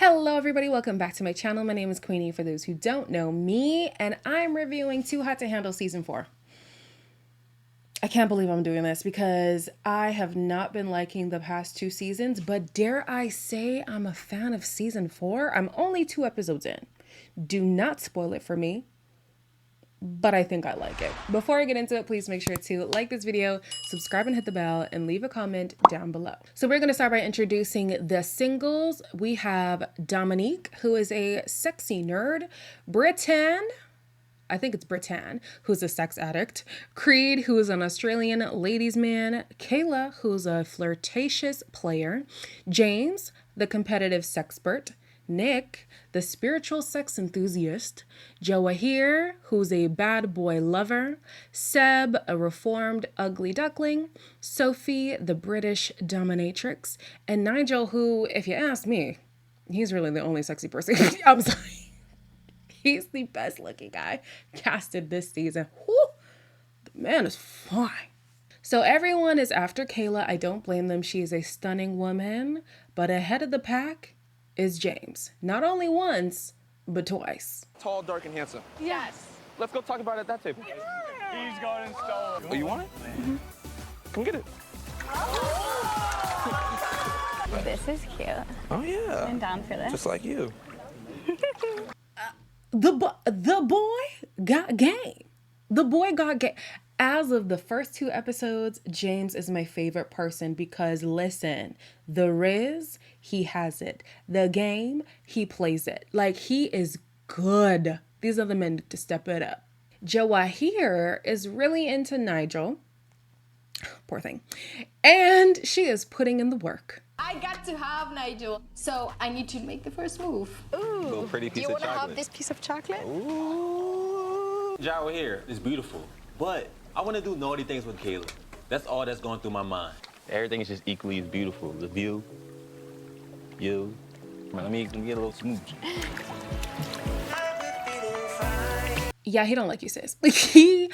Hello everybody, welcome back to my channel. My name is Queenie for those who don't know me, and I'm reviewing Too Hot to Handle Season 4. I can't believe I'm doing this because I have not been liking the past two seasons, but dare I say I'm a fan of Season 4? I'm only 2 episodes in. Do not spoil it for me, but I think I like it. Before I get into it, please make sure to like this video, subscribe and hit the bell, and leave a comment down below. So we're going to start by introducing the singles. We have Dominique, who is a sexy nerd, Britain, I think it's Britain, who's a sex addict, Creed, who is an Australian ladies man, Kayla, who's a flirtatious player, James, the competitive sexpert, Nick, the spiritual sex enthusiast, Jawahir, who's a bad boy lover, Seb, a reformed ugly duckling, Sophie, the British dominatrix, and Nigel, who, if you ask me, he's really the only sexy person. I'm sorry. He's the best looking guy casted this season. Whew, the man is fine. So everyone is after Kayla. I don't blame them. She is a stunning woman. But ahead of the pack is James. Not only once, but twice. Tall, dark, and handsome. Yes. Let's go talk about it at that table. He's gone and stolen. Oh, you want it? Mm-hmm. Come get it. This is cute. Oh, yeah. I'm down for this. Just like you. The boy got game. The boy got game. As of the first 2 episodes, James is my favorite person because listen, the Riz, he has it. The game, he plays it. Like, he is good. These other men need to step it up. Jawahir is really into Nigel. Poor thing. And she is putting in the work. I got to have Nigel, so I need to make the first move. Little Ooh, pretty do piece you of want to have chocolate. this piece of chocolate? Jawa here is beautiful, but I want to do naughty things with Kayla. That's all that's going through my mind. Everything is just equally as beautiful. The view, you. Let me get a little smooch. Yeah, he don't like you, sis. Like, he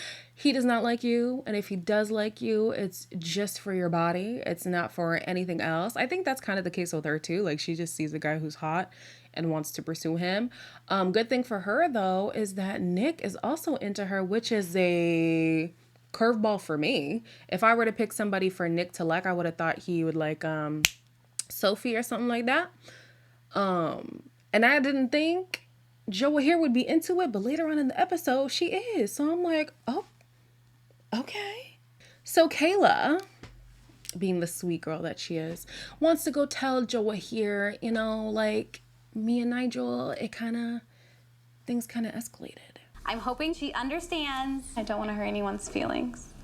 does not like you, and if he does like you, it's just for your body. It's not for anything else. I think that's kind of the case with her too. Like, she just sees a guy who's hot and wants to pursue him. Good thing for her though is that Nick is also into her, which is a curveball for me. If I were to pick somebody for Nick to like, I would have thought he would like Sophie or something like that. And I didn't think Jawahir would be into it, but later on in the episode, she is. So I'm like, oh, okay. So Kayla, being the sweet girl that she is, wants to go tell Jawahir, you know, like, me and Nigel, things kind of escalated. I'm hoping she understands. I don't want to hurt anyone's feelings.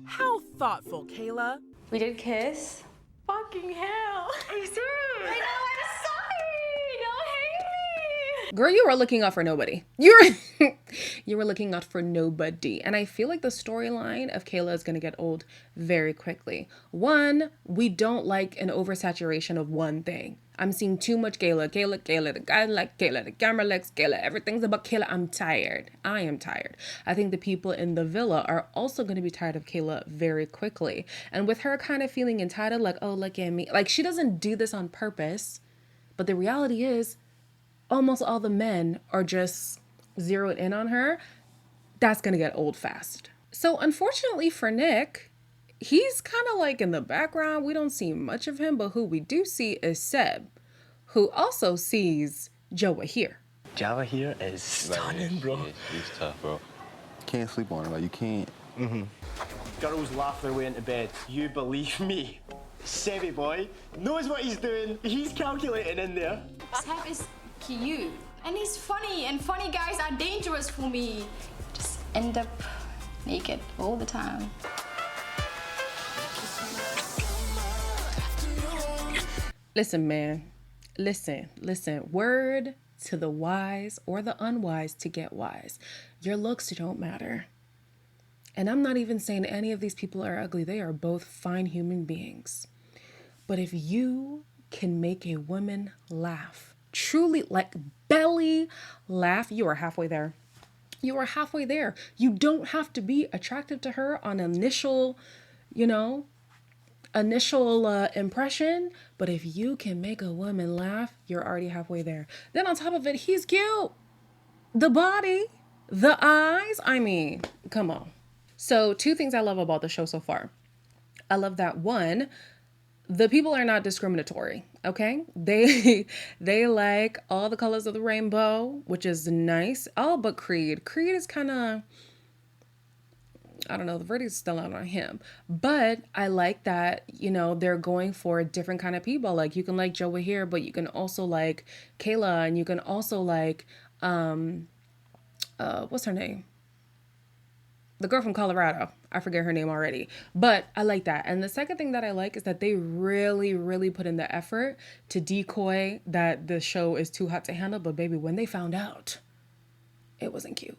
How thoughtful, Kayla. We did kiss. Fucking hell. Are you serious? I know, I'm sorry. Don't hate me. Girl, you were looking out for nobody. You were looking out for nobody. And I feel like the storyline of Kayla is going to get old very quickly. One, we don't like an oversaturation of one thing. I'm seeing too much Kayla. The guy like Kayla, the camera likes Kayla, everything's about Kayla. I'm tired. I am tired. I think the people in the villa are also going to be tired of Kayla very quickly. And with her kind of feeling entitled, like, oh, look at me. Like, she doesn't do this on purpose. But the reality is, almost all the men are just zeroed in on her. That's going to get old fast. So unfortunately for Nick, he's kind of like in the background. We don't see much of him, but who we do see is Seb, who also sees Jawahir. Java here is stunning, bro. Yeah, she's tough, bro. Can't sleep on it, like you can't. Girls laugh their way into bed. You believe me. Sebby boy knows what he's doing. He's calculating in there. Seb is cute, and he's funny, and funny guys are dangerous for me. Just end up naked all the time. Listen, man. Listen. Word to the wise or the unwise to get wise. Your looks don't matter. And I'm not even saying any of these people are ugly. They are both fine human beings. But if you can make a woman laugh, truly like belly laugh, you are halfway there. You are halfway there. You don't have to be attractive to her on initial, initial impression, but if you can make a woman laugh, you're already halfway there. Then on top of it, he's cute. The body, the eyes, I mean, come on. So 2 things I love about the show so far. I love that, one, the people are not discriminatory, okay? They like all the colors of the rainbow, which is nice. Oh, but Creed is kind of, I don't know, the verdict's still out on him. But I like that, you know, they're going for different kind of people. Like, you can like Joey here, but you can also like Kayla, and you can also like, what's her name? The girl from Colorado. I forget her name already. But I like that. And the second thing that I like is that they really, really put in the effort to decoy that the show is too hot to handle. But baby, when they found out, it wasn't cute.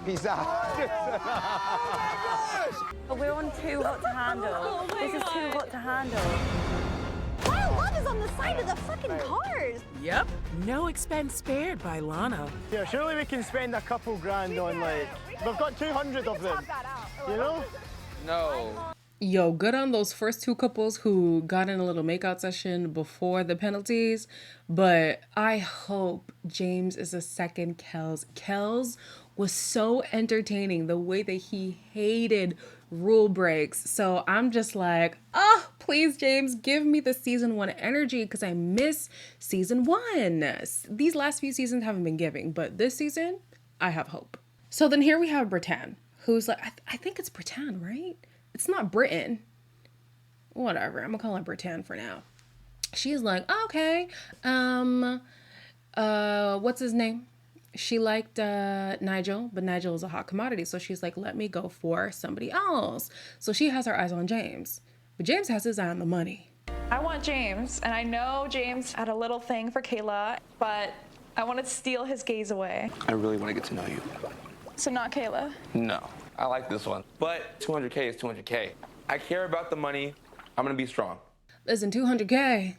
Peace out. We're on Too Hot to Handle. This is Too Hot to Handle. Wild Love is on the side of the fucking cars. Yep, no expense spared by Lana. Yeah, surely we can spend a couple grand on, like, we've got 200 of them, you know? No. Yo, good on those first 2 couples who got in a little makeout session before the penalties. But I hope James is a second Kells. Kells was so entertaining, the way that he hated rule breaks. So I'm just like, oh, please, James, give me the season 1 energy, because I miss season 1. These last few seasons haven't been giving, but this season, I have hope. So then here we have Britain, who's like, I think it's Britain, right? It's not Britain. Whatever, I'm gonna call her Britain for now. She's like, okay, what's his name? She liked Nigel, but Nigel is a hot commodity. So she's like, let me go for somebody else. So she has her eyes on James, but James has his eye on the money. I want James, and I know James had a little thing for Kayla, but I want to steal his gaze away. I really want to get to know you. So not Kayla. No. I like this one. But 200K is 200K. I care about the money. I'm going to be strong. Listen, 200K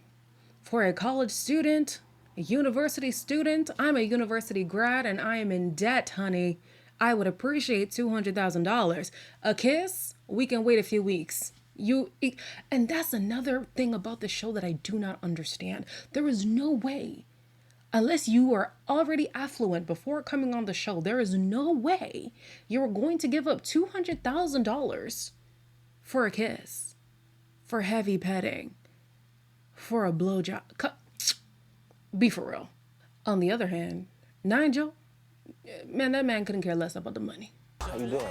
for a college student, a university student. I'm a university grad and I am in debt, honey. I would appreciate $200,000. A kiss? We can wait a few weeks. And that's another thing about the show that I do not understand. There is no way, unless you were already affluent before coming on the show, there is no way you're going to give up $200,000 for a kiss, for heavy petting, for a blowjob. Be for real. On the other hand, Nigel, man, that man couldn't care less about the money. How you doing?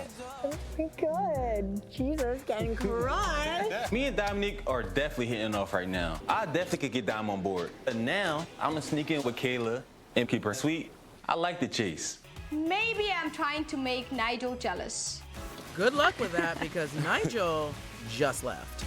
Pretty good. Jesus, getting cry. Me and Dominique are definitely hitting off right now. I definitely could get Dom on board. But now, I'm gonna sneak in with Kayla and keep her sweet. I like the chase. Maybe I'm trying to make Nigel jealous. Good luck with that, because Nigel just left.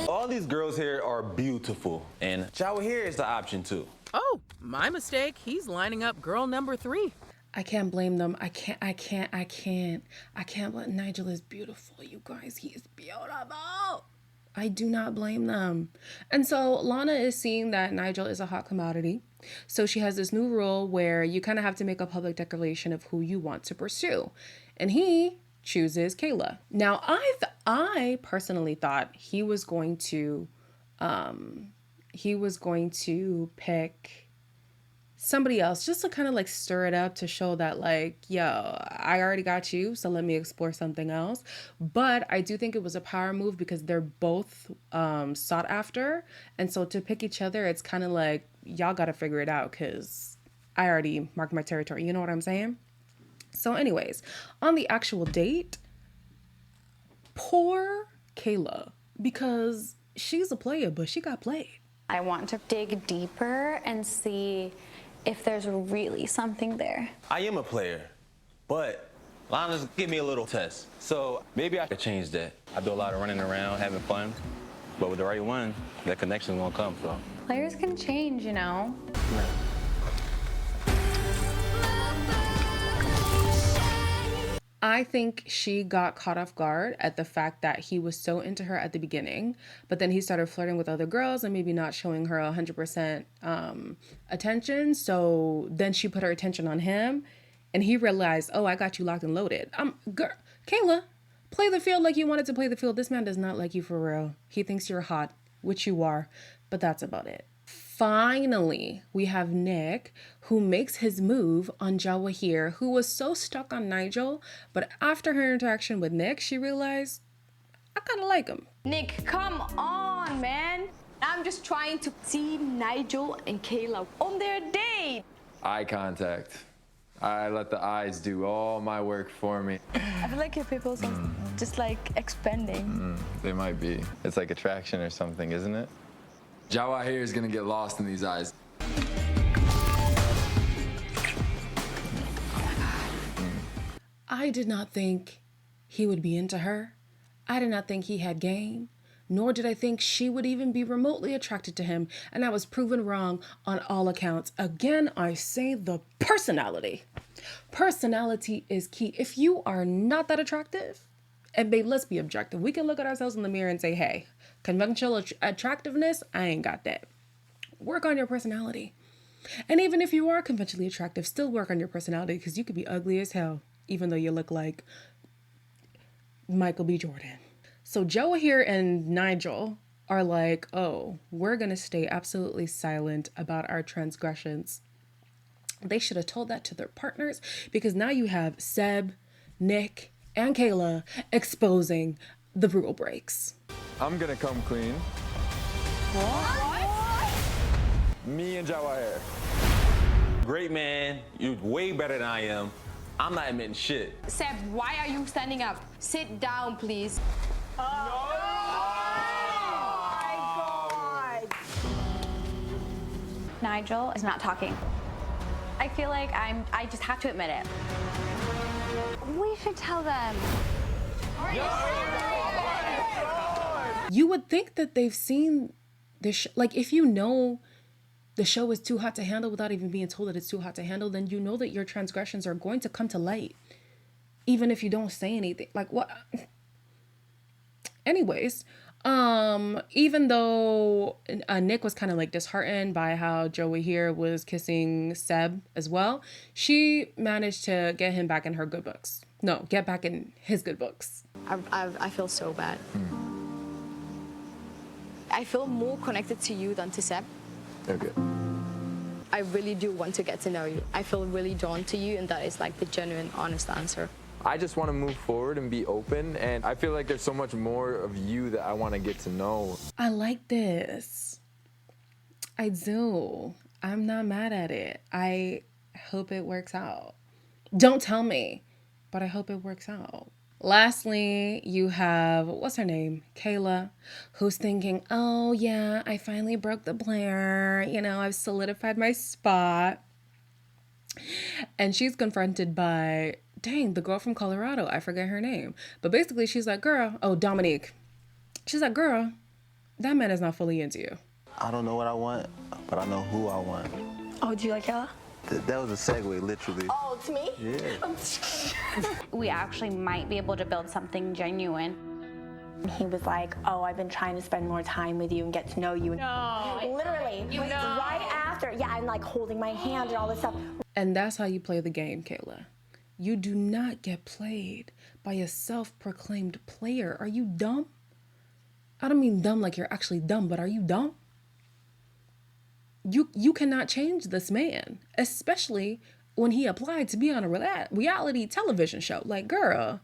All these girls here are beautiful, and shower here is the option too. Oh, my mistake. He's lining up girl number 3. I can't blame them. I can't blame. Nigel is beautiful, you guys. He is beautiful. I do not blame them. And so Lana is seeing that Nigel is a hot commodity. So she has this new rule where you kind of have to make a public declaration of who you want to pursue. And he chooses Kayla. Now, I personally thought he was going to pick somebody else just to kind of like stir it up, to show that like, yo, I already got you, so let me explore something else. But I do think it was a power move because they're both sought after. And so to pick each other, it's kind of like, y'all got to figure it out because I already marked my territory. You know what I'm saying? So anyways, on the actual date, poor Kayla, because she's a player, but she got played. I want to dig deeper and see if there's really something there. I am a player, but Lana's give me a little test. So maybe I could change that. I do a lot of running around, having fun, but with the right one, that connection's gonna come, so. Players can change, you know. I think she got caught off guard at the fact that he was so into her at the beginning, but then he started flirting with other girls and maybe not showing her 100% attention. So then she put her attention on him And he realized, oh, I got you locked and loaded. Girl, Kayla, play the field like you wanted to play the field. This man does not like you for real. He thinks you're hot, which you are, but that's about it. Finally, we have Nick, who makes his move on Jawahir, who was so stuck on Nigel, but after her interaction with Nick, she realized, I kind of like him. Nick, come on, man. I'm just trying to see Nigel and Kayla on their date. Eye contact. I let the eyes do all my work for me. I feel like your pupils are just like expanding. They might be. It's like attraction or something, isn't it? Jawahir is gonna get lost in these eyes. I did not think he would be into her. I did not think he had game, nor did I think she would even be remotely attracted to him, and I was proven wrong on all accounts. Again, I say the personality. Personality is key. If you are not that attractive, and babe, let's be objective. We can look at ourselves in the mirror and say, hey, conventional attractiveness, I ain't got that. Work on your personality. And even if you are conventionally attractive, still work on your personality, because you could be ugly as hell, even though you look like Michael B. Jordan. So Jawahir and Nigel are like, oh, we're going to stay absolutely silent about our transgressions. They should have told that to their partners, because now you have Seb, Nick, and Kayla exposing the rule breaks. I'm gonna come clean. What? Me and Jawahir. Great man, you're way better than I am. I'm not admitting shit. Seb, why are you standing up? Sit down, please. Oh my God. Nigel is not talking. I feel like I just have to admit it. We should tell them. You would think that they've seen this, like if you know the show is too hot to handle without even being told that it's too hot to handle, then you know that your transgressions are going to come to light, even if you don't say anything. Like what? Anyways, even though Nick was kind of like disheartened by how Jawahir was kissing Seb as well, she managed to get him back in her good books. No, get back in his good books. I feel so bad. I feel more connected to you than to Seb. Okay. I really do want to get to know you. I feel really drawn to you, and that is like the genuine, honest answer. I just want to move forward and be open, and I feel like there's so much more of you that I want to get to know. I like this. I do. I'm not mad at it. I hope it works out. Don't tell me, but I hope it works out. Lastly, you have, what's her name? Kayla, who's thinking, oh yeah, I finally broke the player. You know, I've solidified my spot. And she's confronted by, dang, the girl from Colorado. I forget her name. But basically she's like, girl, oh, Dominique. She's like, girl, that man is not fully into you. I don't know what I want, but I know who I want. Oh, do you like Kayla? That was a segue, literally. Oh, to me? Yeah. We actually might be able to build something genuine. He was like, oh, I've been trying to spend more time with you and get to know you. No. Literally, right after. Yeah, I'm like holding my hand and all this stuff. And that's how you play the game, Kayla. You do not get played by a self-proclaimed player. Are you dumb? I don't mean dumb like you're actually dumb, but are you dumb? You cannot change this man, especially when he applied to be on a reality television show. Like, girl,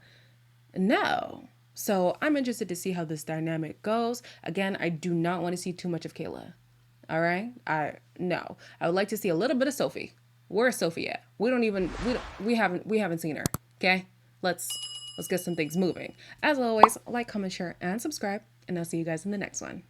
no. So I'm interested to see how this dynamic goes. Again, I do not want to see too much of Kayla. All right? No. I would like to see a little bit of Sophie. Where's Sophie at? We haven't seen her. Okay? Let's get some things moving. As always, like, comment, share, and subscribe, and I'll see you guys in the next one.